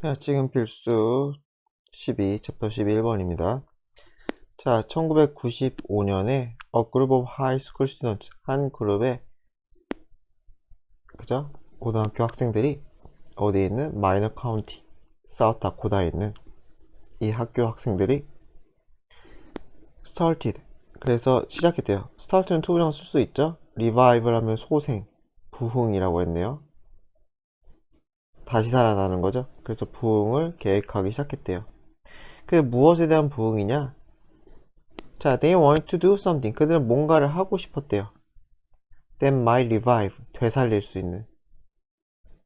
자, 지금 필수 12, 챕터 11번입니다. 자, 1995년에 A Group of High School Students, 한 그룹의, 그죠? 고등학교 학생들이 어디에 있는 마이너 카운티, 사우스다코다에 있는 이 학교 학생들이 started, 그래서 시작했대요. start는 투부정 쓸 수 있죠? revive 하면 소생, 부흥이라고 했네요. 다시 살아나는 거죠. 그래서 부흥을 계획하기 시작했대요. 그게 무엇에 대한 부흥이냐? 자, they want to do something. 그들은 뭔가를 하고 싶었대요. that might revive. 되살릴 수 있는.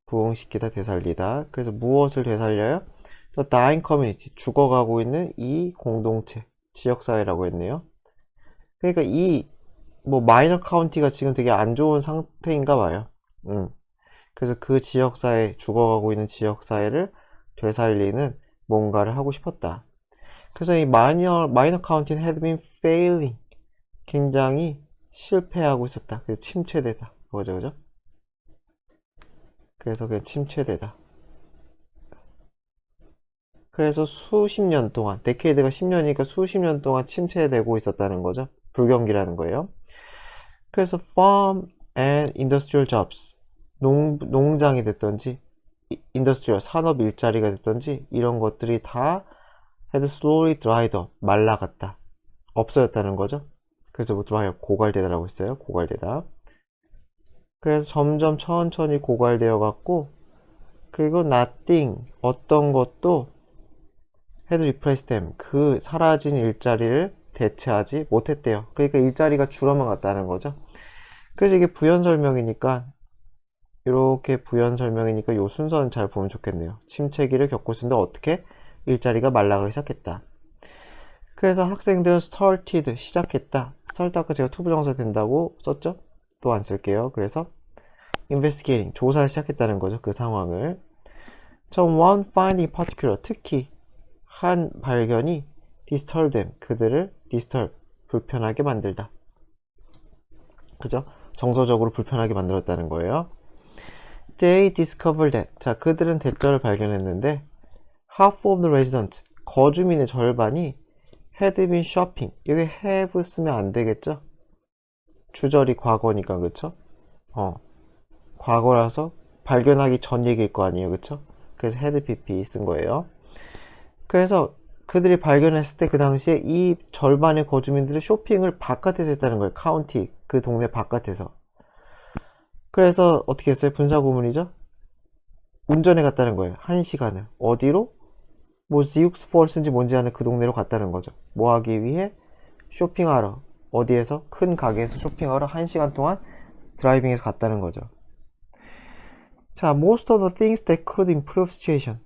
부흥시키다, 되살리다. 그래서 무엇을 되살려요? The dying community. 죽어가고 있는 이 공동체. 지역사회라고 했네요. 그러니까 마이너 카운티가 지금 되게 안 좋은 상태인가 봐요. 그래서 그 지역사회, 죽어가고 있는 지역사회를 되살리는 뭔가를 하고 싶었다. 그래서 이 마이너 카운티는 had been failing. 굉장히 실패하고 있었다. 그래서 침체되다. 그거죠, 그죠? 그래서 그냥 침체되다. 그래서 수십 년 동안, 데케이드가 10년이니까 수십 년 동안 침체되고 있었다는 거죠. 불경기라는 거예요. 그래서 farm and industrial jobs, 농장이 됐던지, 인더스트리얼, 산업 일자리가 됐던지, 이런 것들이 다 had slowly dried up, 말라갔다. 없어졌다는 거죠. 그래서 뭐 dry up, 고갈되다라고 했어요. 고갈되다. 그래서 점점 천천히 고갈되어 갔고, 그리고 nothing, 어떤 것도 had replaced them, 그 사라진 일자리를 대체하지 못했대요. 그러니까 일자리가 줄어만 갔다는 거죠. 그래서 이게 부연 설명이니까, 이렇게 부연 설명이니까 요 순서는 잘 보면 좋겠네요. 침체기를 겪고 있는데 어떻게 일자리가 말라가기 시작했다. 그래서 학생들은 started, 시작했다. start 아까 제가 투부정사 된다고 썼죠? 또 안 쓸게요. 그래서 investigating, 조사를 시작했다는 거죠. 그 상황을. 처음 one finding particular, 특히 한 발견이 disturb them, 그들을 disturb, 불편하게 만들다. 그죠? 정서적으로 불편하게 만들었다는 거예요. They discovered that, 자, 그들은 대절을 발견했는데 half of the residents, 거주민의 절반이 had been shopping, 여기 have 쓰면 안 되겠죠? 주절이 과거니까, 그쵸? 과거라서 발견하기 전 얘기일 거 아니에요, 그쵸? 그래서 had pp 쓴 거예요. 그래서 그들이 발견했을 때 그 당시에 이 절반의 거주민들이 쇼핑을 바깥에서 했다는 거예요. 카운티, 그 동네 바깥에서. 그래서 어떻게 했어요? 분사구문이죠? 운전해 갔다는 거예요. 1시간을. 어디로? 뭐 지육스 폴스인지 뭔지 아는 그 동네로 갔다는 거죠. 뭐 하기 위해? 쇼핑하러. 어디에서? 큰 가게에서 쇼핑하러 1시간 동안 드라이빙해서 갔다는 거죠. 자, most of the things that could improve situation.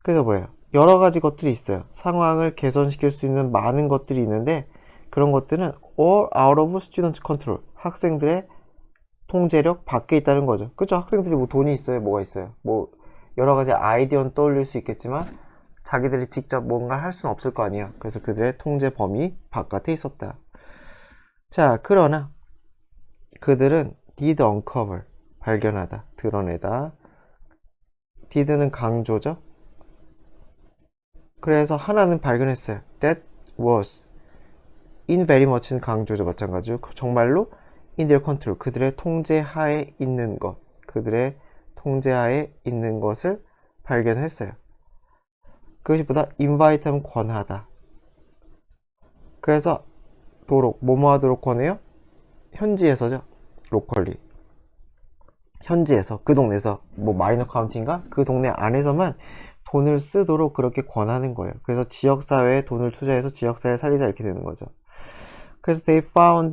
그래서 뭐예요? 여러 가지 것들이 있어요. 상황을 개선시킬 수 있는 많은 것들이 있는데 그런 것들은 all out of students control. 학생들의 통제력 밖에 있다는 거죠. 그쵸? 학생들이 뭐 돈이 있어요? 뭐가 있어요? 뭐 여러 가지 아이디어는 떠올릴 수 있겠지만 자기들이 직접 뭔가 할 수는 없을 거 아니에요. 그래서 그들의 통제 범위 바깥에 있었다. 자, 그러나 그들은 did uncover, 발견하다, 드러내다. did는 강조죠. 그래서 하나는 발견했어요. That was, in very much는 강조죠. 마찬가지로 정말로 in their control, 그들의 통제하에 있는 것, 그들의 통제하에 있는 것을 발견했어요. 그것이 보다 invite 하면 권하다. 그래서 도록, 뭐뭐 하도록 권해요? 현지에서죠. 로컬리. 현지에서, 그 동네에서, 뭐 마이너 카운티인가? 그 동네 안에서만 돈을 쓰도록 그렇게 권하는 거예요. 그래서 지역사회에 돈을 투자해서 지역사회를 살리자 이렇게 되는 거죠. 그래서 they found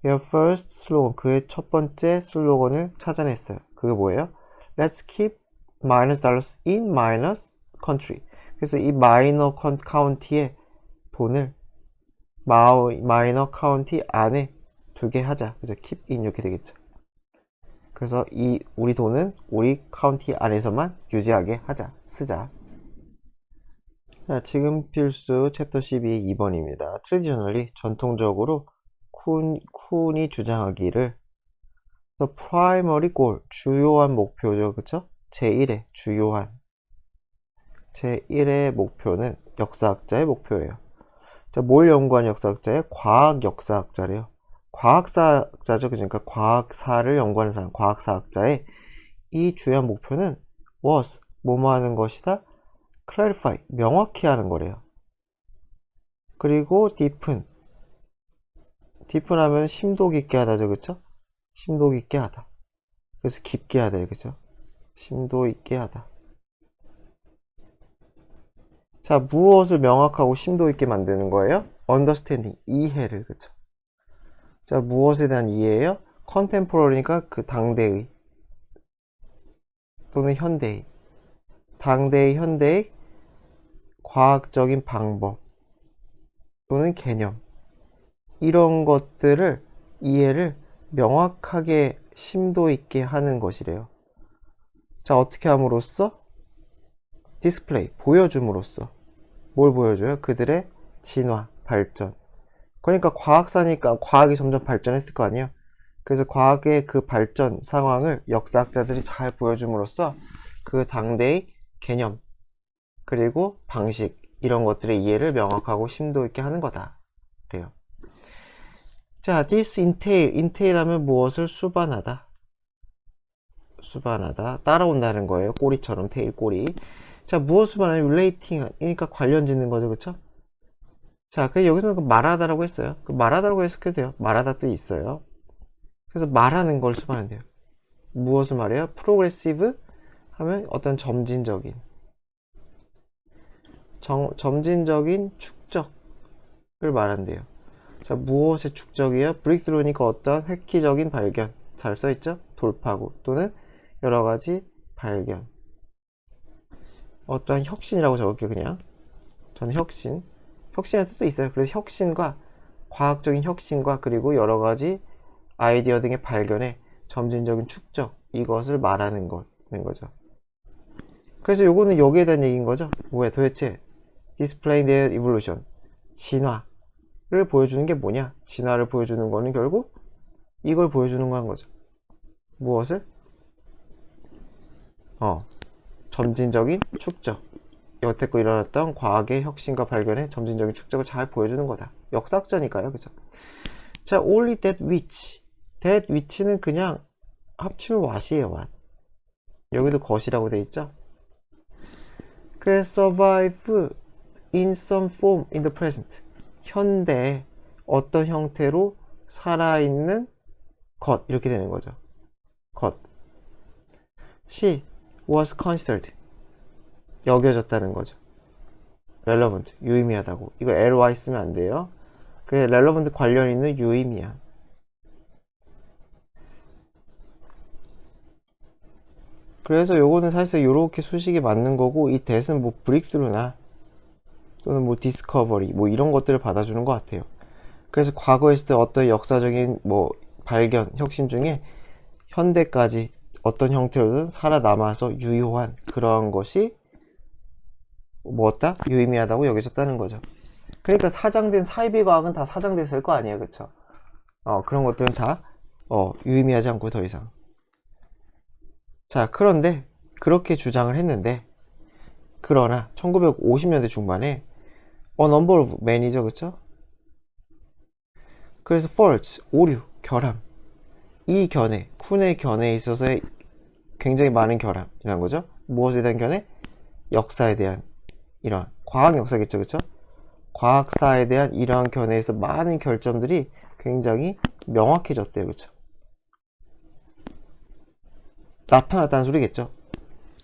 their first slogan, 그의 첫 번째 슬로건을 찾아냈어요. 그게 뭐예요? Let's keep minus dollars in minus country. 그래서 이 마이너 카운티에 돈을 마이너 카운티 안에 두게 하자. 그래서 keep in 이렇게 되겠죠. 그래서 우리 돈은 우리 카운티 안에서만 유지하게 하자. 쓰자. 자, 지금 필수 챕터 12 2번입니다. 트레디셔널리, 전통적으로 쿤이 주장하기를 the primary goal, 주요한 목표죠. 그쵸? 제1의 주요한 제1의 목표는 역사학자의 목표예요. 자, 뭘 연구한 역사학자예요? 과학 역사학자래요. 과학사학자죠. 그러니까 과학사를 연구하는 사람, 과학사학자의 이 주요한 목표는 was, 뭐뭐 하는 것이다? clarify, 명확히 하는 거래요. 그리고 deepen 하면 심도 깊게 하다죠. 그쵸? 심도 깊게 하다. 그래서 깊게 하다. 그죠? 심도 있게 하다. 자, 무엇을 명확하고 심도 있게 만드는 거예요? understanding, 이해를. 그쵸? 자, 무엇에 대한 이해예요? contemporary니까 그 당대의 또는 현대의, 당대의 현대의 과학적인 방법 또는 개념, 이런 것들을 이해를 명확하게 심도 있게 하는 것이래요. 자, 어떻게 함으로써? 디스플레이, 보여줌으로써. 뭘 보여줘요? 그들의 진화, 발전. 그러니까 과학사니까 과학이 점점 발전했을 거 아니에요? 그래서 과학의 그 발전 상황을 역사학자들이 잘 보여줌으로써 그 당대의 개념, 그리고 방식, 이런 것들의 이해를 명확하고 심도 있게 하는 거다. 그래요. 자, this entail 하면 무엇을 수반하다. 수반하다. 따라온다는 거예요. 꼬리처럼, 테일 꼬리. 자, 무엇 수반하면 relating, 그러니까 관련 짓는 거죠. 그쵸? 자, 그래서 여기서는 그 말하다라고 했어요. 그 말하다라고 해석해도 돼요. 말하다 뜻이 있어요. 그래서 말하는 걸 수반한대요. 무엇을 말해요? progressive 하면 어떤 점진적인, 점진적인 축적을 말한대요. 자, 무엇의 축적이에요? breakthrough니까 어떤 획기적인 발견. 잘 써있죠? 돌파구 또는 여러가지 발견. 어떠한 혁신이라고 적을게요. 그냥 저는 혁신의 뜻도 있어요. 그래서 혁신과 과학적인 혁신과 그리고 여러가지 아이디어 등의 발견에 점진적인 축적, 이것을 말하는 거죠. 그래서 요거는 여기에 대한 얘기인 거죠. 뭐야 도대체 displaying their evolution, 진화를 보여주는 게 뭐냐? 진화를 보여주는 거는 결국 이걸 보여주는 거 한 거죠. 무엇을? 점진적인 축적, 여태껏 일어났던 과학의 혁신과 발견의 점진적인 축적을 잘 보여주는 거다. 역사학자니까요. 그죠? 자, only that which는 그냥 합치면 what이에요. what. 여기도 것이라고 돼 있죠. 그래서 survive in some form in the present, 현대에 어떤 형태로 살아있는 것, 이렇게 되는 거죠. 것. She was considered, 여겨졌다는 거죠. relevant, 유의미하다고. 이거 ly 쓰면 안 돼요. 그 relevant 관련 있는 유의미한. 그래서 요거는 사실 요렇게 수식이 맞는 거고, 이 that은 뭐 breakthrough나 또는 뭐 discovery 뭐 이런 것들을 받아주는 것 같아요. 그래서 과거에 있을 때 어떤 역사적인 뭐 발견, 혁신 중에 현대까지 어떤 형태로든 살아남아서 유효한 그런 것이 뭐였다? 유의미하다고 여겨졌다는 거죠. 그러니까 사장된 사이비과학은 다 사장됐을 거 아니에요. 그쵸? 그런 것들은 다 유의미하지 않고 더 이상. 자, 그런데 그렇게 주장을 했는데, 그러나 1950년대 중반에 number of man이죠. 그쵸? 그래서 faults, 오류, 결함, 이 견해, 쿤의 견해에 있어서의 굉장히 많은 결함이라는 거죠. 무엇에 대한 견해? 역사에 대한 이런 과학 역사겠죠. 그쵸? 과학사에 대한 이러한 견해에서 많은 결점들이 굉장히 명확해졌대요. 그쵸? 나타났다는 소리겠죠.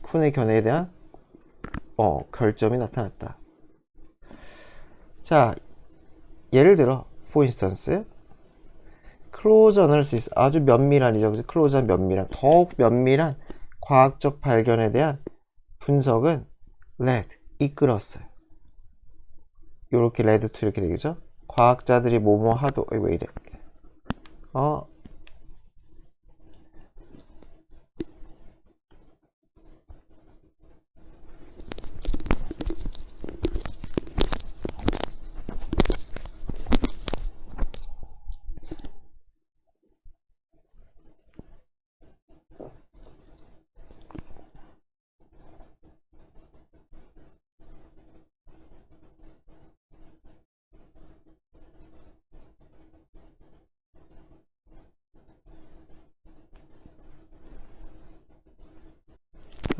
쿤의 견해에 대한 결점이 나타났다. 자, 예를 들어 for instance close analysis, 아주 면밀한이죠. close한 면밀한, 더욱 면밀한 과학적 발견에 대한 분석은 led, 이끌었어요. 요렇게 led to 이렇게 되겠죠. 과학자들이 뭐뭐 하도, 왜 이래,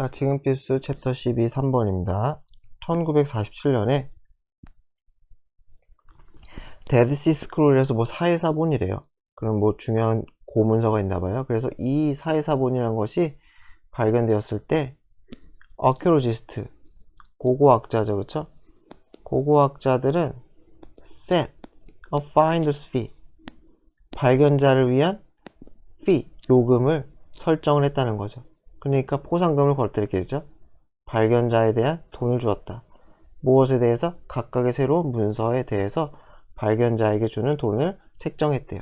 자, 지금 필수 챕터 12 3번입니다. 1947년에 데드시 스크롤에서 뭐 사해사본이래요. 그럼 뭐 중요한 고문서가 있나봐요. 그래서 이 사해사본이라는 것이 발견되었을 때 아케올로지스트, 고고학자죠, 그쵸? 고고학자들은 set a finder's fee, 발견자를 위한 fee, 요금을 설정을 했다는 거죠. 그러니까 포상금을 걸었다 이렇게 되죠. 발견자에 대한 돈을 주었다. 무엇에 대해서? 각각의 새로운 문서에 대해서 발견자에게 주는 돈을 책정했대요.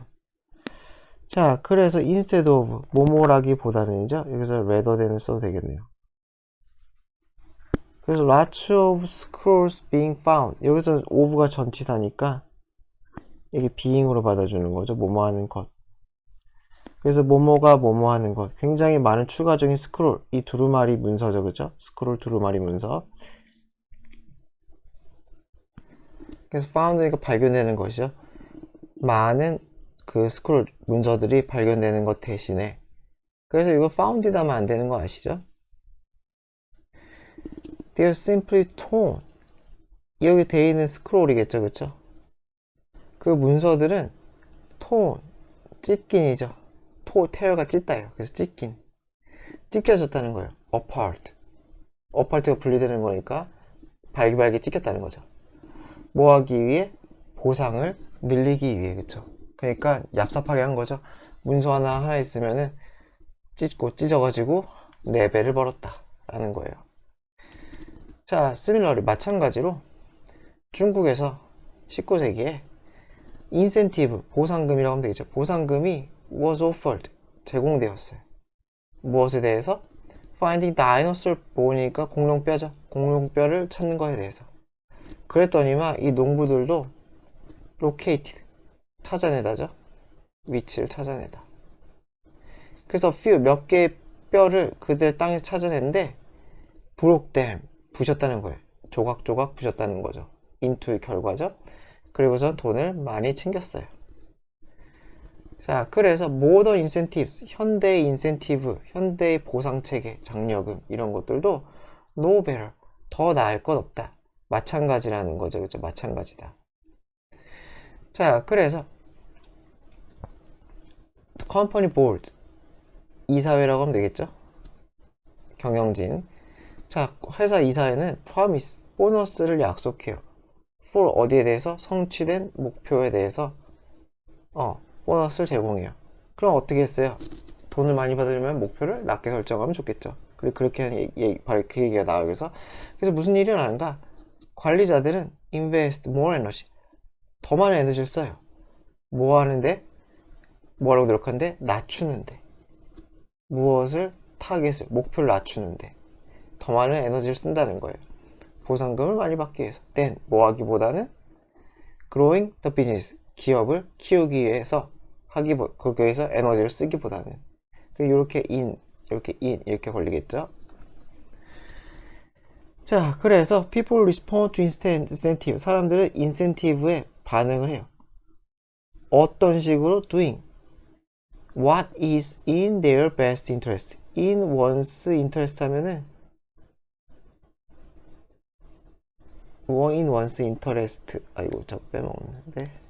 자, 그래서 instead of, 뭐뭐라기보다는이죠. 여기서 rather than을 써도 되겠네요. 그래서 lots of scrolls being found. 여기서 of가 전치사니까 이게 being으로 받아주는 거죠. 뭐뭐 하는 것. 그래서 뭐뭐가 뭐뭐 하는 것. 굉장히 많은 추가적인 스크롤. 이 두루마리 문서죠. 그죠? 스크롤 두루마리 문서. 그래서 found니까 발견되는 것이죠. 많은 그 스크롤 문서들이 발견되는 것 대신에. 그래서 이거 found이다 하면 안 되는 거 아시죠? They're simply torn. 여기 돼 있는 스크롤이겠죠, 그쵸? 그 문서들은 torn, 찢긴이죠. tear가 찢다예요. 그래서 찢겨졌다는 거예요. apart가 분리되는 거니까 발기발기 찢겼다는 거죠. 뭐 하기 위해? 보상을 늘리기 위해, 그쵸? 그러니까 얍삽하게 한 거죠. 문서 하나 있으면은 찢어가지고 4배를 벌었다 라는 거예요. 자, similarly 마찬가지로 중국에서 19세기에 인센티브, 보상금이라고 하면 되겠죠. 보상금이 was offered, 제공되었어요. 무엇에 대해서? Finding dinosaur bone이니까 공룡뼈죠. 공룡뼈를 찾는 거에 대해서. 그랬더니만 이 농부들도 located, 찾아내다죠. 위치를 찾아내다. 그래서 few, 몇 개의 뼈를 그들 땅에서 찾아냈는데 broke them, 부셨다는 거예요. 조각조각 부셨다는 거죠. into의 결과죠. 그리고선 돈을 많이 챙겼어요. 자, 그래서 modern incentives, 현대의 인센티브, 현대의 보상체계, 장려금 이런 것들도 no better, 더 나을 것 없다. 마찬가지라는 거죠. 그죠? 마찬가지다. 자, 그래서 company board, 이사회라고 하면 되겠죠? 경영진. 자, 회사 이사회는 promise, 보너스를 약속해요. for 어디에 대해서? 성취된 목표에 대해서 보너스를 제공해요. 그럼 어떻게 했어요? 돈을 많이 받으려면 목표를 낮게 설정하면 좋겠죠. 그리고 그렇게 하는 바로 그 얘기가 나와요. 그래서 무슨 일이 일어나는가? 관리자들은 invest more energy, 더 많은 에너지를 써요. 뭐 하는데? 뭐라고 노력하는데? 낮추는데. 무엇을? 타겟을, 목표를 낮추는데 더 많은 에너지를 쓴다는 거예요. 보상금을 많이 받기 위해서. then, 뭐 하기보다는 growing the business, 기업을 키우기 위해서 거기에서 에너지를 쓰기보다는. 이렇게 이렇게 걸리겠죠. 자, 그래서 people respond to incentive, 사람들은 인센티브에 반응을 해요. 어떤 식으로? doing what is in their best interest. in one's interest 하면은 in one's interest, 아이고 자꾸 빼먹는데.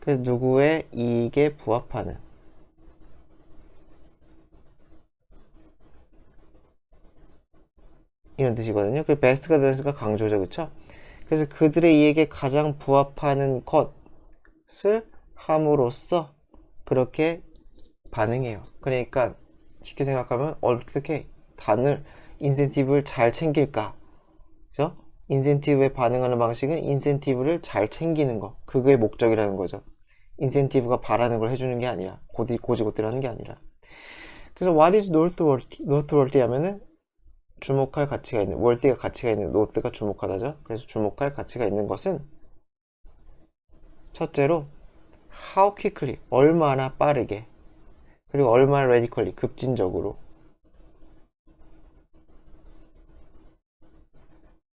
그래서 누구의 이익에 부합하는, 이런 뜻이거든요. 그 best가 들어있으니까 강조죠, 그쵸? 그래서 그들의 이익에 가장 부합하는 것을 함으로써 그렇게 반응해요. 그러니까 쉽게 생각하면 어떻게 인센티브를 잘 챙길까? 그죠? 인센티브에 반응하는 방식은 인센티브를 잘 챙기는 거. 그거의 목적이라는 거죠. 인센티브가 바라는 걸 해주는 게 아니라, 고지고대로 하는 게 아니라. 그래서 what is noteworthy? noteworthy 하면은 주목할 가치가 있는, worthy가 가치가 있는, note가 주목하다죠. 그래서 주목할 가치가 있는 것은 첫째로 how quickly, 얼마나 빠르게, 그리고 얼마나 radically, 급진적으로,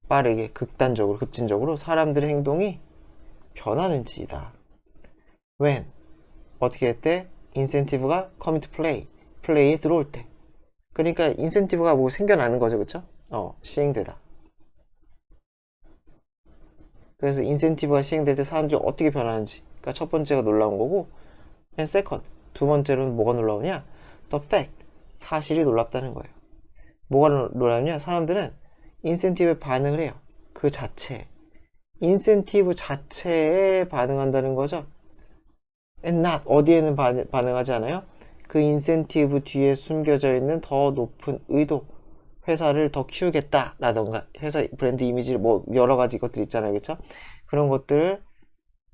빠르게, 극단적으로, 급진적으로 사람들의 행동이 변하는지이다. when, 어떻게 할 때? 인센티브가 come into play, 플레이에 들어올 때. 그러니까 인센티브가 뭐 생겨나는 거죠, 그쵸? 시행되다. 그래서 인센티브가 시행될 때 사람들이 어떻게 변하는지. 그러니까 첫 번째가 놀라운 거고, and second, 두 번째로는 뭐가 놀라우냐? The fact, 사실이 놀랍다는 거예요. 뭐가 놀랍냐? 사람들은 인센티브에 반응을 해요. 그 자체에. 인센티브 자체에 반응한다는 거죠. and not, 어디에는 반응하지 않아요? 그 인센티브 뒤에 숨겨져 있는 더 높은 의도, 회사를 더 키우겠다라던가 회사 브랜드 이미지 뭐 여러 가지 것들 있잖아요, 그렇죠? 그런 것들의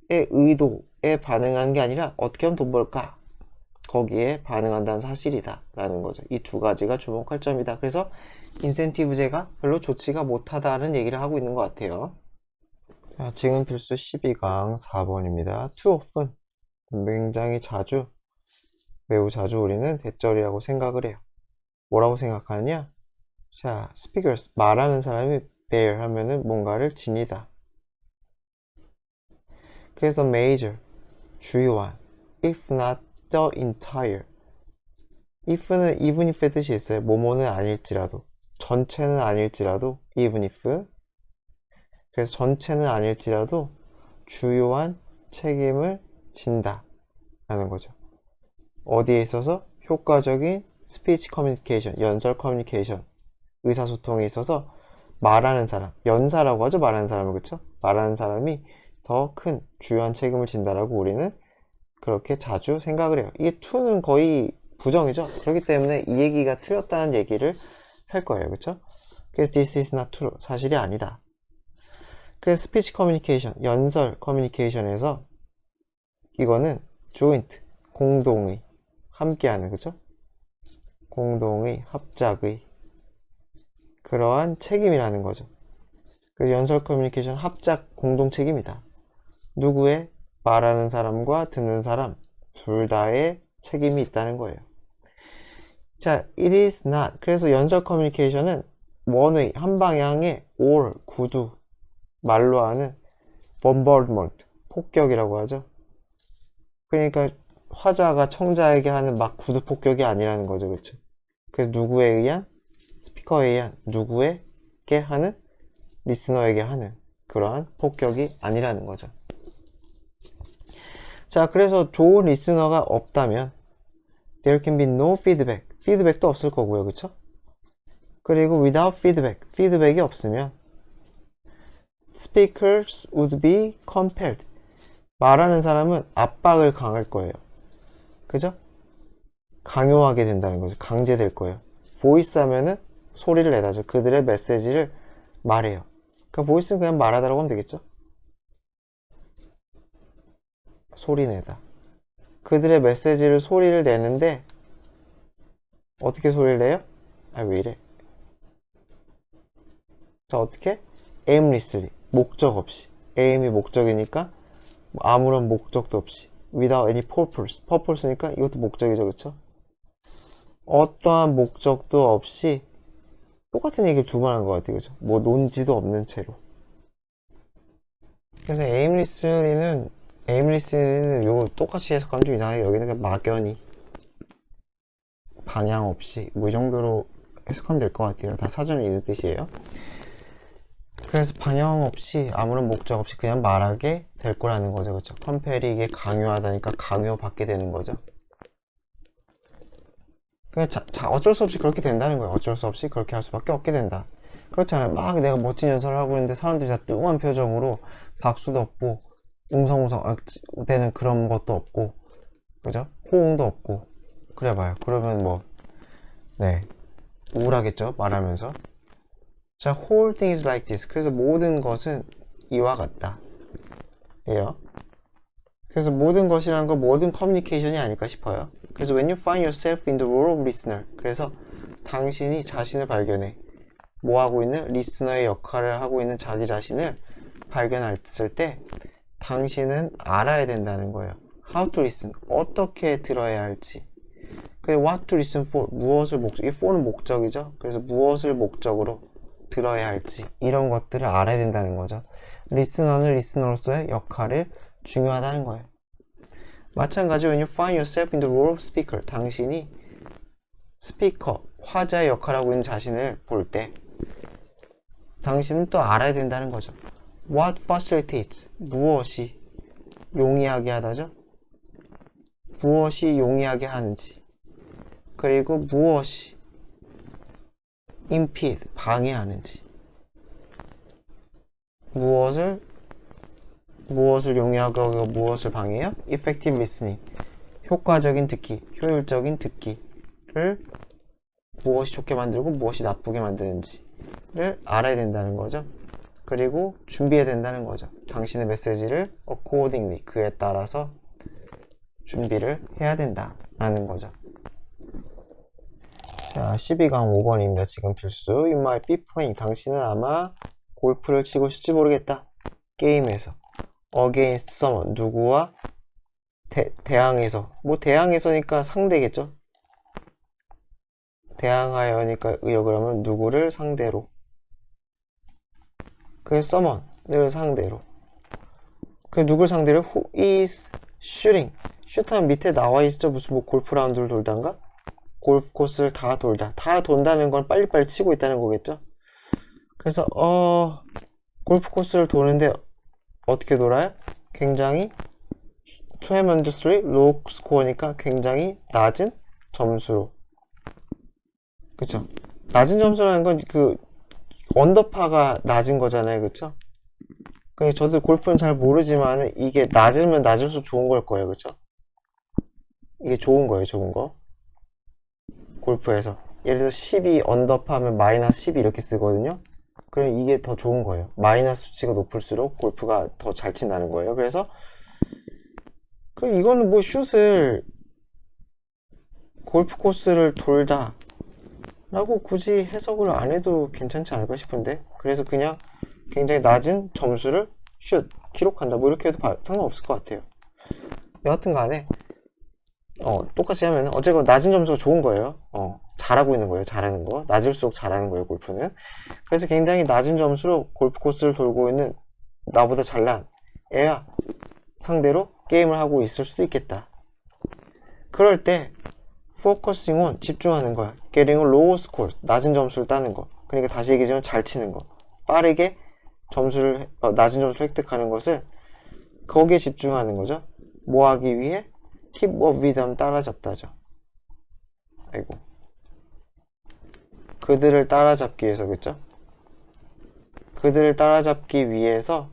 의도에 반응하는 게 아니라 어떻게 하면 돈 벌까? 거기에 반응한다는 사실이다 라는 거죠. 이 두 가지가 주목할 점이다. 그래서 인센티브제가 별로 좋지가 못하다는 얘기를 하고 있는 것 같아요. 자, 지금 필수 12강 4번입니다. too often, 굉장히 자주, 매우 자주 우리는 대절이라고 생각을 해요. 뭐라고 생각하느냐? 자, speakers, 말하는 사람이 bear 하면은 뭔가를 지니다. 그래서 major, 주요한, if not the entire. if는 even if의 뜻이 있어요. 뭐뭐는 아닐지라도, 전체는 아닐지라도, even if. 그래서 전체는 아닐지라도 주요한 책임을 진다 라는 거죠. 어디에 있어서? 효과적인 스피치 커뮤니케이션, 연설 커뮤니케이션, 의사소통에 있어서 말하는 사람, 연사라고 하죠. 말하는 사람을, 그쵸? 말하는 사람이 더 큰 주요한 책임을 진다라고 우리는 그렇게 자주 생각을 해요. 이 to는 거의 부정이죠. 그렇기 때문에 이 얘기가 틀렸다는 얘기를 할 거예요. 그쵸? 그래서 this is not true. 사실이 아니다. 그래서 스피치 커뮤니케이션, 연설 커뮤니케이션에서 이거는 joint, 공동의, 함께하는, 그쵸? 공동의, 합작의 그러한 책임이라는 거죠. 그래서 연설 커뮤니케이션 합작 공동 책임이다. 누구의? 말하는 사람과 듣는 사람 둘 다의 책임이 있다는 거예요. 자, it is not. 그래서 연설 커뮤니케이션은 원의 한 방향의 or 구두 말로 하는 bombardment 폭격이라고 하죠. 그러니까 화자가 청자에게 하는 막 구두 폭격이 아니라는 거죠, 그렇죠? 그래서 누구에 의한? 스피커에 의한 누구에게 하는? 리스너에게 하는 그러한 폭격이 아니라는 거죠. 자, 그래서 좋은 리스너가 없다면 there can be no feedback. 피드백도 없을 거고요, 그쵸? 그리고 without feedback, 피드백이 없으면 speakers would be compelled. 말하는 사람은 압박을 강할 거예요. 그죠? 강요하게 된다는 거죠. 강제될 거예요. voice 하면은 소리를 내다죠. 그들의 메시지를 말해요. 그러니까 voice는 그냥 말하다라고 하면 되겠죠? 소리 내다. 그들의 메시지를 소리를 내는데 어떻게 소리를 내요? 아, 왜 이래? 자, 어떻게? aimlessly. 목적 없이. aim이 목적이니까 아무런 목적도 없이. without any purpose. purpose니까 이것도 목적이죠, 그쵸? 어떠한 목적도 없이 똑같은 얘기를 두 번 한 것 같아요, 그죠? 뭐 논지도 없는 채로. 그래서 aimlessly는 요거 똑같이 해석하면 좀 이상해요. 여기는 그냥 막연히 방향 없이 뭐 이 정도로 해석하면 될 것 같아요. 다 사전에 있는 뜻이에요. 그래서 방향 없이 아무런 목적 없이 그냥 말하게 될 거라는 거죠, 그렇죠? 컴펠이 이게 강요하다니까 강요받게 되는 거죠. 그냥 어쩔 수 없이 그렇게 된다는 거예요. 어쩔 수 없이 그렇게 할 수밖에 없게 된다. 그렇잖아요. 막 내가 멋진 연설을 하고 있는데 사람들이 다 뚱한 표정으로 박수도 없고 웅성웅성 되는 그런 것도 없고, 그죠? 호응도 없고 그래봐요. 그러면 뭐 우울하겠죠, 말하면서. 자, whole thing is like this. 그래서 모든 것은 이와 같다 예요. 그래서 모든 것이란 건 모든 커뮤니케이션이 아닐까 싶어요. 그래서 when you find yourself in the role of listener, 그래서 당신이 자신을 발견해. 뭐 하고 있는? 리스너의 역할을 하고 있는 자기 자신을 발견했을 때 당신은 알아야 된다는 거예요. How to listen, 어떻게 들어야 할지. 그리고 what to listen for, 무엇을 목적, 이 for는 목적이죠. 그래서 무엇을 목적으로 들어야 할지 이런 것들을 알아야 된다는 거죠. 리스너는 리스너로서의 역할이 중요하다는 거예요. 마찬가지로 when you find yourself in the role of speaker, 당신이 스피커, 화자의 역할을 하고 있는 자신을 볼 때 당신은 또 알아야 된다는 거죠. What facilitates? 무엇이 용이하게 하다죠? 무엇이 용이하게 하는지. 그리고 무엇이 impede, 방해하는지. 무엇을 용이하게 하고 무엇을 방해해요? Effective listening. 효과적인 듣기, 효율적인 듣기를 무엇이 좋게 만들고 무엇이 나쁘게 만드는지를 알아야 된다는 거죠. 그리고 준비해야 된다는 거죠. 당신의 메시지를 accordingly, 그에 따라서 준비를 해야 된다라는 거죠. 자, 12강 5번입니다. 지금 필수. You might be playing. 당신은 아마 골프를 치고 싶지 모르겠다. 게임에서. Against someone. 누구와 대항해서. 뭐 대항해서니까 상대겠죠. 대항하여니까 의역을 하면 누구를 상대로. 그 someone을 상대로. 그 누굴 상대로? Who is shooting. 슛하면 밑에 나와 있죠. 무슨 뭐 골프 라운드를 돌단가? 골프 코스를 다 돌다. 다 돈다는 건 빨리빨리 치고 있다는 거겠죠. 그래서 골프 코스를 도는데 어떻게 돌아요? 굉장히 tremendously low score니까 굉장히 낮은 점수로. 그쵸? 낮은 점수라는 건 그 언더파가 낮은 거잖아요. 그쵸? 그러니까 저도 골프는 잘 모르지만 이게 낮으면 낮을수록 좋은 걸 거예요. 그쵸? 이게 좋은 거예요. 좋은 거. 골프에서 예를 들어서 12 언더파면 마이너스 12 이렇게 쓰거든요. 그럼 이게 더 좋은 거예요. 마이너스 수치가 높을수록 골프가 더 잘 친다는 거예요. 그래서 그럼 이거는 뭐 슛을 골프 코스를 돌다 라고 굳이 해석을 안 해도 괜찮지 않을까 싶은데, 그래서 그냥 굉장히 낮은 점수를 슛 기록한다 뭐 이렇게 해도 상관없을 것 같아요. 여하튼 간에 똑같이 하면 어쨌건 낮은 점수가 좋은 거예요. 잘하고 있는 거예요. 잘하는 거. 낮을수록 잘하는 거예요. 골프는. 그래서 굉장히 낮은 점수로 골프 코스를 돌고 있는 나보다 잘난 애야 상대로 게임을 하고 있을 수도 있겠다. 그럴 때 focusing on, 집중하는 거야. getting a low score, 낮은 점수를 따는 거. 그러니까 다시 얘기하자면 잘 치는 거. 빠르게 점수를 낮은 점수를 획득하는 것을 거기에 집중하는 거죠. 뭐 하기 위해? keep up with them, 따라잡다죠. 아이고. 그들을 따라잡기 위해서, 그쵸? 그들을 따라잡기 위해서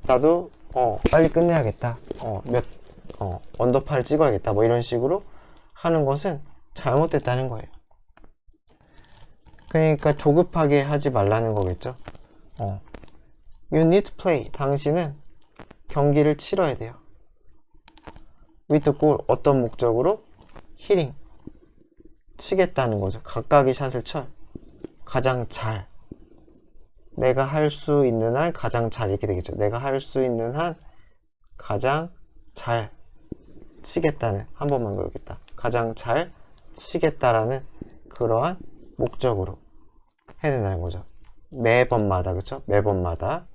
나도 빨리 끝내야겠다. 언더파를 찍어야겠다. 뭐 이런 식으로 하는 것은 잘못됐다는 거예요. 그러니까 조급하게 하지 말라는 거겠죠. You need to play. 당신은 경기를 치러야 돼요. with the goal, 어떤 목적으로? hitting, 치겠다는 거죠. 각각의 샷을 쳐. 가장 잘. 내가 할 수 있는 한 가장 잘, 이렇게 되겠죠. 내가 할 수 있는 한 가장 잘 치겠다는, 한 번만 그러겠다. 가장 잘 치겠다라는 그러한 목적으로 해야 된다는 거죠. 매번마다, 그쵸? 매번마다.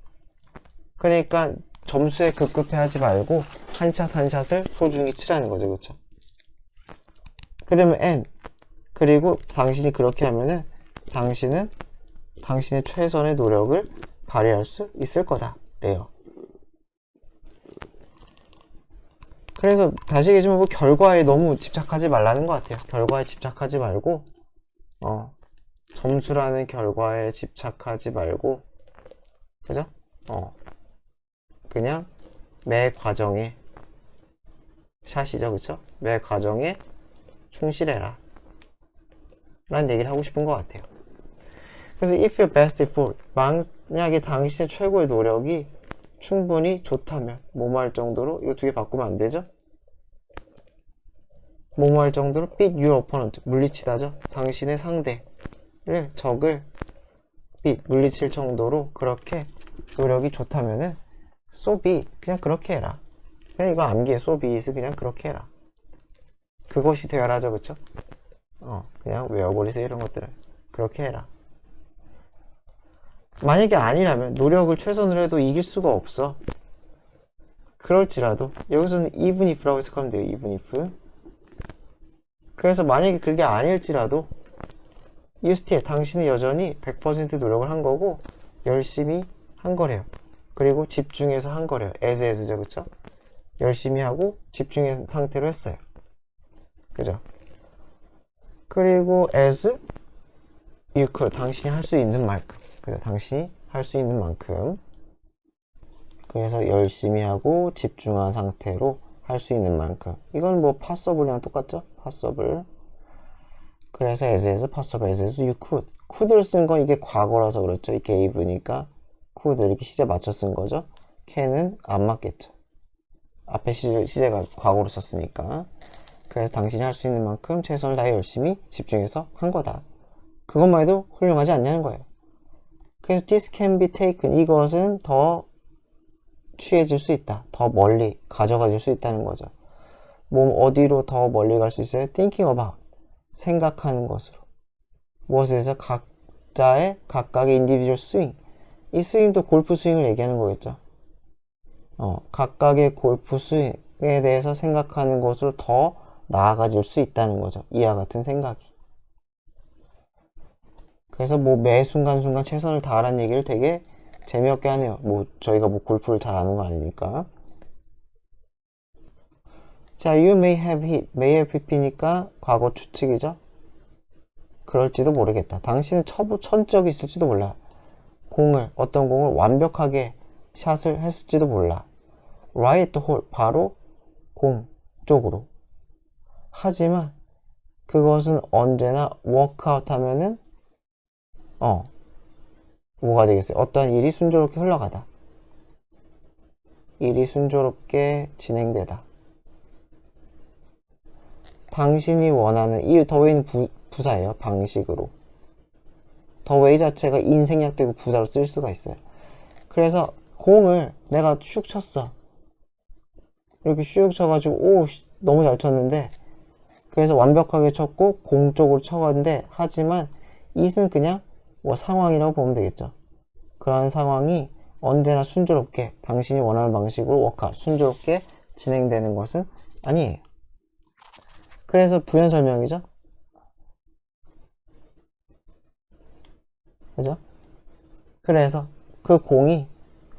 그러니까 점수에 급급해 하지 말고 한 샷 한 샷을 소중히 치라는 거죠. 그쵸? 그러면 N, 그리고 당신이 그렇게 하면은 당신은 당신의 최선의 노력을 발휘할 수 있을 거다 래요. 그래서 다시 얘기하지만 뭐 결과에 너무 집착하지 말라는 것 같아요. 결과에 집착하지 말고 점수라는 결과에 집착하지 말고, 그죠? 그냥 매 과정에 샷이죠, 그쵸? 매 과정에 충실해라 라는 얘기를 하고 싶은 것 같아요. 그래서 if your best effort, 만약에 당신의 최고의 노력이 충분히 좋다면, 뭐뭐 할 정도로, 이거 두 개 바꾸면 안 되죠? 뭐뭐 할 정도로 beat your opponent, 물리치다죠? 당신의 상대를, 적을 beat, 물리칠 정도로 그렇게 노력이 좋다면은 so be, 그냥 그렇게 해라. 그냥 이거 암기해. so be it, 그냥 그렇게 해라. 그것이 되어라죠, 그쵸? 그냥 외워버리세요. 이런 것들을 그렇게 해라. 만약에 아니라면, 노력을 최선으로 해도 이길 수가 없어. 그럴지라도 여기서는 even if라고 해석하면 돼요. even if. 그래서 만약에 그게 아닐지라도 you still, 당신은 여전히 100% 노력을 한 거고 열심히 한 거래요. 그리고 집중해서 한 거래요. as죠, 그쵸? 열심히 하고 집중한 상태로 했어요. 그죠? 그리고 as you could, 당신이 할 수 있는 만큼. 그죠? 당신이 할 수 있는 만큼. 그래서 열심히 하고 집중한 상태로 할 수 있는 만큼. 이건 뭐 passable이랑 똑같죠? passable. 그래서 as에서 possible, as에서 you could. could를 쓴 건 이게 과거라서 그렇죠. 이 gave니까 could 이렇게 시제 맞춰 쓴 거죠. can은 안 맞겠죠. 앞에 시제가 과거로 썼으니까. 그래서 당신이 할 수 있는 만큼 최선을 다해 열심히 집중해서 한 거다. 그것만 해도 훌륭하지 않냐는 거예요. 그래서 this can be taken, 이것은 더 취해질 수 있다. 더 멀리 가져가질 수 있다는 거죠. 어디로 더 멀리 갈 수 있어요? thinking about, 생각하는 것으로. 무엇에 대해서? 각각의 individual swing. 이 스윙도 골프 스윙을 얘기하는 거겠죠. 각각의 골프 스윙에 대해서 생각하는 것으로 더 나아가질 수 있다는 거죠. 이와 같은 생각이. 그래서 매 순간순간 최선을 다하라는 얘기를 되게 재미없게 하네요. 저희가 골프를 잘 아는 거 아니니까. 자, you may have hit, may have hit이니까 과거 추측이죠. 그럴지도 모르겠다. 당신은 천 적이 있을지도 몰라. 어떤 공을 완벽하게 샷을 했을지도 몰라. right at the hole, 바로 공 쪽으로. 하지만 그것은 언제나 워크아웃 하면은 뭐가 되겠어요? 어떤 일이 순조롭게 흘러가다. 일이 순조롭게 진행되다. 당신이 원하는, 이 the way는 부사예요. 방식으로. the way 자체가 인생략되고 부사로 쓸 수가 있어요. 그래서 공을 내가 슉 쳤어. 이렇게 슉 쳐가지고 오 너무 잘 쳤는데, 그래서 완벽하게 쳤고 공 쪽으로 쳐갔는데, 하지만 it은 그냥 상황이라고 보면 되겠죠. 그런 상황이 언제나 순조롭게 당신이 원하는 방식으로 순조롭게 진행되는 것은 아니에요. 그래서 부연 설명이죠. 그죠? 그래서 그 공이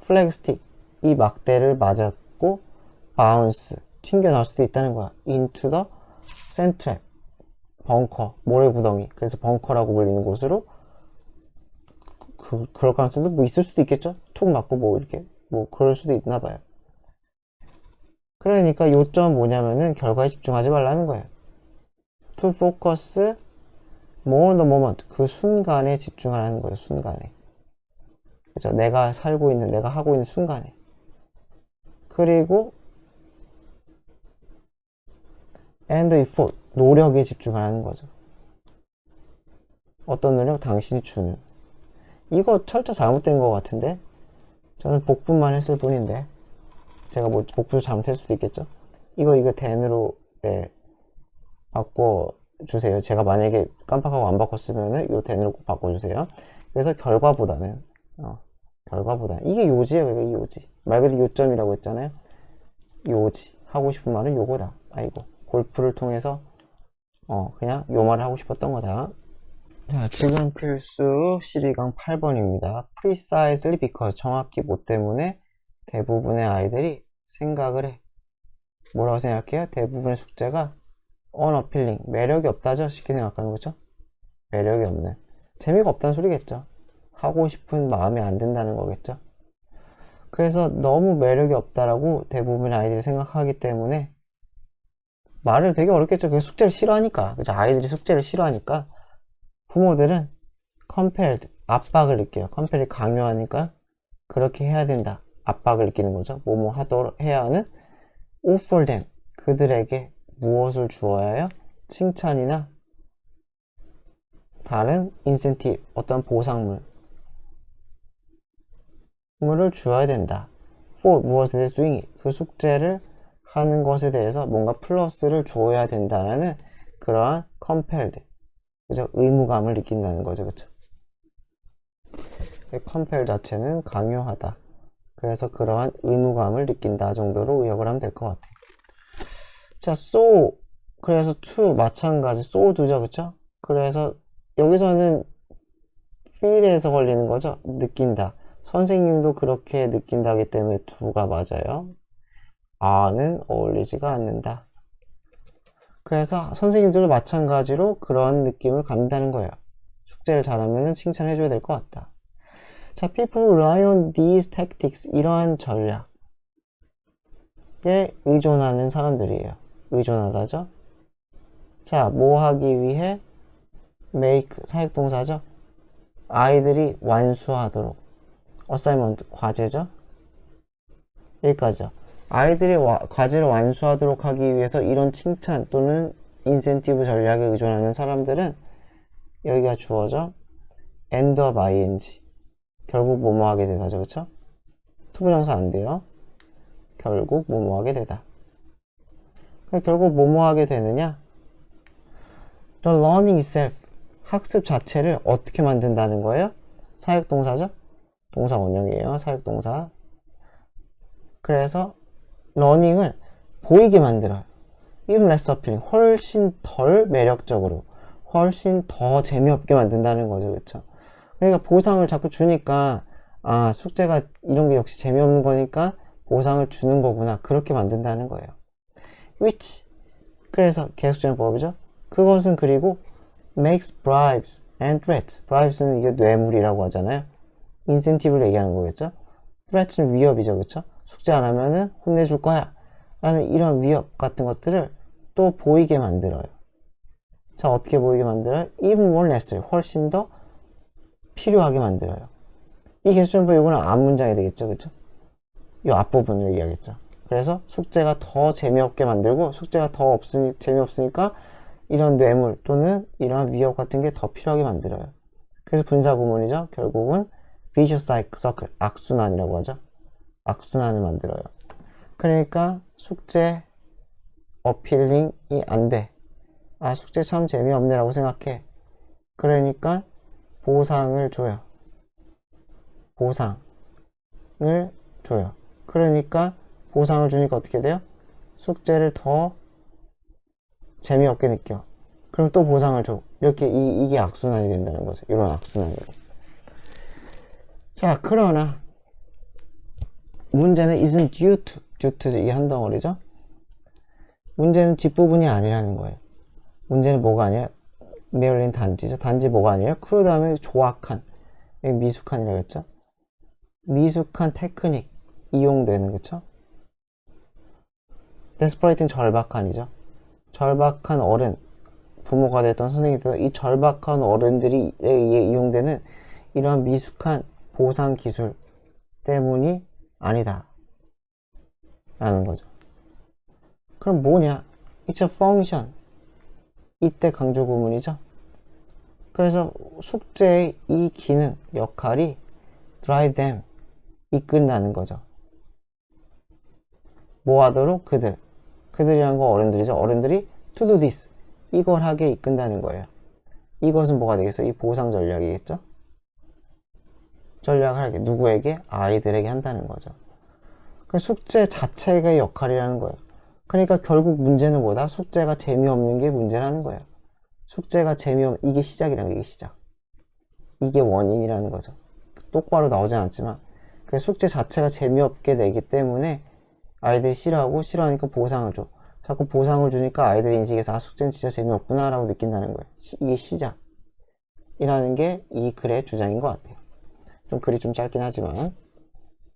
플래그스틱, 이 막대를 맞았고 바운스, 튕겨 나올 수도 있다는 거야. into the sand, 벙커, 모래구덩이. 그래서 벙커라고 불리는 곳으로 그럴 가능성도 있을 수도 있겠죠. 툭 맞고 이렇게 그럴 수도 있나 봐요. 그러니까 요점 뭐냐면은 결과에 집중하지 말라는 거예요. to focus more on the moment, 그 순간에 집중하라는 거예요. 순간에. 그죠? 내가 하고 있는 순간에. 그리고 and effort, 노력에 집중하라는 거죠. 어떤 노력? 당신이 주는. 이거 철자 잘못된 것 같은데? 저는 복분만 했을 뿐인데, 제가 복분을 잘못했을 수도 있겠죠? 이거 then으로 바꿔주세요. 제가 만약에 깜빡하고 안 바꿨으면은 요 then으로 꼭 바꿔주세요. 그래서 결과보다는 이게 요지예요. 이게 요지. 말 그대로 요점이라고 했잖아요. 요지. 하고 싶은 말은 요거다. 아이고, 골프를 통해서 그냥 요 말을 하고 싶었던 거다. 자, 지금 필수 시리강 8번입니다. precisely because, 정확히 뭐 때문에 대부분의 아이들이 생각을 해. 뭐라고 생각해요? 대부분의 숙제가 unappealing, 매력이 없다죠? 쉽게 생각하는 거죠? 매력이 없는, 재미가 없다는 소리겠죠? 하고 싶은 마음이 안 든다는 거겠죠? 그래서 너무 매력이 없다라고 대부분의 아이들이 생각하기 때문에 말을 되게 어렵겠죠? 그 숙제를 싫어하니까. 그죠? 아이들이 숙제를 싫어하니까 부모들은 compelled, 압박을 느껴요. compelled, 강요하니까 그렇게 해야 된다, 압박을 느끼는 거죠. 뭐뭐 하도록 해야 하는 offer them, 그들에게 무엇을 주어야 해요? 칭찬이나 다른 incentive, 어떤 보상물을 주어야 된다. for, 무엇에 대해서 doing it, 그 숙제를 하는 것에 대해서 뭔가 플러스를 줘야 된다는 그러한 compelled, 그죠? 의무감을 느낀다는 거죠. 그쵸? compel 자체는 강요하다. 그래서 그러한 의무감을 느낀다 정도로 의역을 하면 될 것 같아요. 자, so 그래서 to 마찬가지 so도죠, 그쵸? 그래서 여기서는 feel에서 걸리는 거죠. 느낀다. 선생님도 그렇게 느낀다기 때문에 do가 맞아요. are는 어울리지가 않는다. 그래서 선생님들도 마찬가지로 그런 느낌을 갖는다는 거예요. 숙제를 잘하면 칭찬해줘야 될 것 같다. 자, people rely on these tactics. 이러한 전략에 의존하는 사람들이에요. 의존하다죠. 자, 뭐 하기 위해? make, 사역동사죠. 아이들이 완수하도록. assignment, 과제죠. 여기까지죠. 아이들이 과제를 완수하도록 하기 위해서 이런 칭찬 또는 인센티브 전략에 의존하는 사람들은 여기가 주어져 end of ing. 결국 뭐뭐 하게 되다죠, 그쵸? 투부정사 안 돼요. 결국 뭐뭐 하게 되다. 결국 뭐뭐 하게 되느냐? The learning itself. 학습 자체를 어떻게 만든다는 거예요? 사역동사죠? 동사 원형이에요. 사역동사. 그래서 learning을 보이게 만들어요. even less appealing. 훨씬 덜 매력적으로, 훨씬 더 재미없게 만든다는 거죠, 그쵸? 그러니까 보상을 자꾸 주니까 아, 숙제가 이런 게 역시 재미없는 거니까 보상을 주는 거구나, 그렇게 만든다는 거예요. which, 그래서 계속적용법이죠. 그것은 그리고 makes bribes and threats. bribes는 이게 뇌물이라고 하잖아요. 인센티브를 얘기하는 거겠죠. threat는 위협이죠, 그쵸? 숙제 안 하면은 혼내줄 거야 라는 이런 위협 같은 것들을 또 보이게 만들어요. 자, 어떻게 보이게 만들어요? even more necessary. 훨씬 더 필요하게 만들어요. 이 개수정법 이거는 앞문장이 되겠죠, 그쵸? 이 앞부분을 얘기하겠죠. 그래서 숙제가 더 재미없게 만들고, 숙제가 더 재미없으니까 이런 뇌물 또는 이런 위협 같은 게 더 필요하게 만들어요. 그래서 분사구문이죠. 결국은 vicious circle, 악순환이라고 하죠. 악순환을 만들어요. 그러니까 숙제 어필링이 안 돼. 아, 숙제 참 재미없네 라고 생각해. 그러니까 보상을 줘요. 보상을 줘요. 그러니까 보상을 주니까 어떻게 돼요? 숙제를 더 재미없게 느껴. 그럼 또 보상을 줘. 이렇게 이게 악순환이 된다는 거죠. 이런 악순환이고. 자, 그러나 문제는 isn't due to 이 한 덩어리죠. 문제는 뒷부분이 아니라는 거예요. 문제는 뭐가 아니에요? 메릴린 단지죠. 단지 뭐가 아니에요? 그 다음에 조악한, 미숙한이라고 했죠. 미숙한 테크닉 이용되는, 그쵸? 데스퍼레이트는 절박한이죠. 절박한 어른, 부모가 됐던 선생님들, 이 절박한 어른들이 의해 이용되는 이러한 미숙한 보상 기술 때문이 아니다 라는 거죠. 그럼 뭐냐? It's a function. 이때 강조 구문이죠. 그래서 숙제의 이 기능, 역할이 drive them, 이끈다는 거죠. 뭐 하도록? 그들이란 거 어른들이죠. 어른들이 to do this, 이걸 하게 이끈다는 거예요. 이것은 뭐가 되겠어요? 이 보상 전략이겠죠. 전략을 하게, 누구에게? 아이들에게 한다는 거죠. 그 숙제 자체가 역할이라는 거예요. 그러니까 결국 문제는 뭐다? 숙제가 재미없는 게 문제라는 거예요. 숙제가 이게 시작이라는 게, 이게 시작. 이게 원인이라는 거죠. 똑바로 나오진 않지만, 그 숙제 자체가 재미없게 내기 때문에 아이들이 싫어하니까 보상을 줘. 자꾸 보상을 주니까 아이들 인식에서 아, 숙제는 진짜 재미없구나 라고 느낀다는 거예요. 이게 시작이라는 게 이 글의 주장인 것 같아요. 좀 글이 좀 짧긴 하지만.